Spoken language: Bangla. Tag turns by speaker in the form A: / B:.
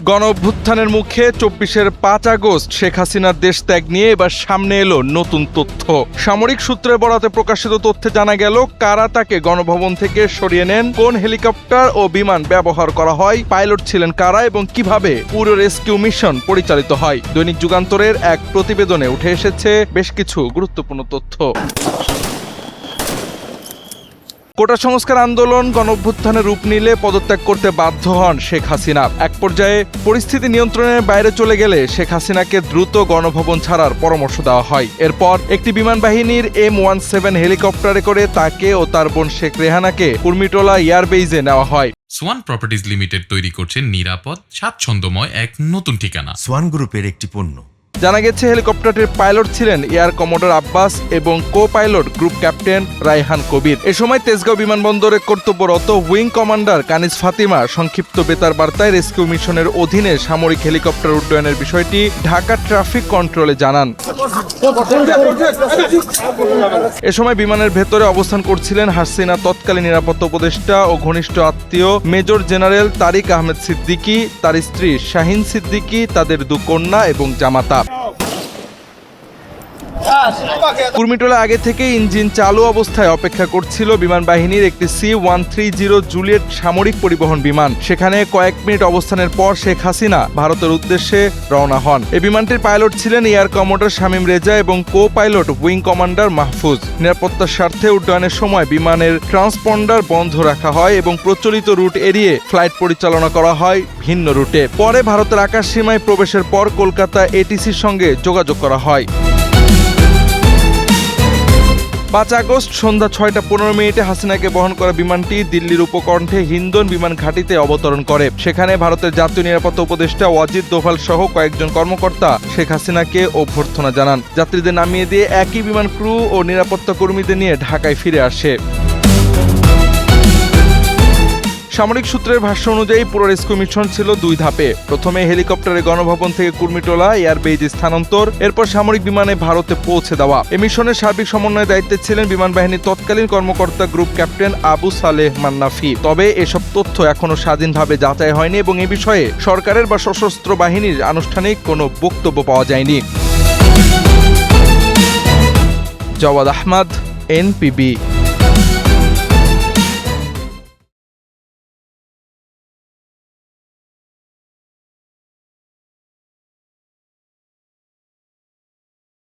A: গণঅভ্যুত্থানের মুখে ২৪-এর ৫ আগস্ট শেখ হাসিনার দেশ ত্যাগ নিয়ে এবার সামনে এলো নতুন তথ্য। সামরিক সূত্রের বরাতে প্রকাশিত তথ্যে জানা গেল কারা তাকে গণভবন থেকে সরিয়ে নেন, কোন হেলিকপ্টার ও বিমান ব্যবহার করা হয়, পাইলট ছিলেন কারা এবং কিভাবে পুরো রেস্কিউ মিশন পরিচালিত হয়। দৈনিক যুগান্তরের এক প্রতিবেদনে উঠে এসেছে বেশ কিছু গুরুত্বপূর্ণ তথ্য। কোটা সংস্কার আন্দোলন গণঅভ্যুত্থানের রূপ নিলে পদত্যাগ করতে বাধ্য হন শেখ হাসিনা। এক পর্যায়ে পরিস্থিতি নিয়ন্ত্রণের বাইরে চলে গেলে শেখ হাসিনাকে দ্রুত গণভবন ছাড়ার পরামর্শ দেওয়া হয়। এরপর একটি বিমান বাহিনীর M17 হেলিকপ্টারে করে তাকে ও তার বোন শেখ রেহানাকে কুর্মিটোলা এয়ারবেইজে নেওয়া হয়।
B: সোয়ান প্রপার্টিজ লিমিটেড তৈরি করছে নিরাপদ, স্বাচ্ছন্দ্যময় এক নতুন ঠিকানা।
C: সোয়ান গ্রুপের একটি পণ্য।
A: জানা গেছে হেলিকপ্টারটির পাইলট ছিলেন এয়ার কমোডর আব্বাস এবং co pilot group captain Raihan Kabir. এ সময় তেজগাঁও বিমানবন্দরে কর্তব্যরত উইং কমান্ডার কানিজ ফাতিমা সংক্ষিপ্ত বেতার বার্তায় রেস্কিউ মিশনের অধীনে সামরিক হেলিকপ্টার উড্ডয়নের বিষয়টি ঢাকা ট্রাফিক কন্ট্রোলে জানান। এ সময় বিমানের ভেতরে অবস্থান করছিলেন হাসিনা তৎকালীন নিরাপত্তা উপদেষ্টা ও ঘনিষ্ঠ আত্মীয় মেজর জেনারেল তারিক আহমেদ সিদ্দিকী, তার স্ত্রী শাহিন সিদ্দিকী, তাদের 2 কন্যা এবং জামাতা। কুর্মিটোলা আগে থেকে ইঞ্জিন চালু অবস্থায় অপেক্ষা করছিল বিমান বাহিনীর একটি C-130 জুলিয়েট সামরিক পরিবহন বিমান। সেখানে কয়েক মিনিট অবস্থানের পর শেখ হাসিনা ভারতের উদ্দেশ্যে রওনা হন। এই বিমানটির পাইলট ছিলেন এয়ার কমোডর শামীম রেজা এবং co pilot wing commander Mahfuz. নিরাপত্তার স্বার্থে উড্ডয়নের সময় বিমানের ট্রান্সপন্ডার বন্ধ রাখা হয় এবং প্রচলিত রুট এড়িয়ে ফ্লাইট পরিচালনা করা হয় ভিন্ন রুটে। পরে ভারতের আকাশ সীমায় প্রবেশের পর কলকাতা ATCর সঙ্গে যোগাযোগ করা হয়। ৫ আগস্ট সন্ধ্যা ৬টা ১৫ হাসিনাকে বহন করা বিমানটি দিল্লির উপকণ্ঠে হিন্দন বিমান ঘাঁটিতে অবতরণ করে। সেখানে ভারতের জাতীয় নিরাপত্তা উপদেষ্টা ওয়াজিদ দোভাল সহ কয়েকজন কর্মকর্তা শেখ হাসিনাকে অভ্যর্থনা জানান। যাত্রীদের নামিয়ে দিয়ে একই বিমান ক্রু ও নিরাপত্তা কর্মীদের নিয়ে ঢাকায় ফিরে আসে। সামরিক সূত্রের ভাষ্য অনুযায়ী পুরো রেস্কিউ মিশন ছিল 2 ধাপে। প্রথমে হেলিকপ্টারে গণভবন থেকে কুর্মিটোলা এয়ারবেইজে স্থানান্তর, এরপর সামরিক বিমানে ভারতে পৌঁছে দেওয়া। এই মিশনের সার্বিক সমন্বয়ের দায়িত্বে ছিলেন বিমান বাহিনীর তৎকালীন কর্মকর্তা গ্রুপ ক্যাপ্টেন আবু সালেহ মান্নাফি। তবে এসব তথ্য এখনো স্বাধীনভাবে যাচাই হয়নি এবং এ বিষয়ে সরকারের বা সশস্ত্র বাহিনীর আনুষ্ঠানিক কোনো বক্তব্য পাওয়া যায়নি। জওয়াদ আহমদ, NPB।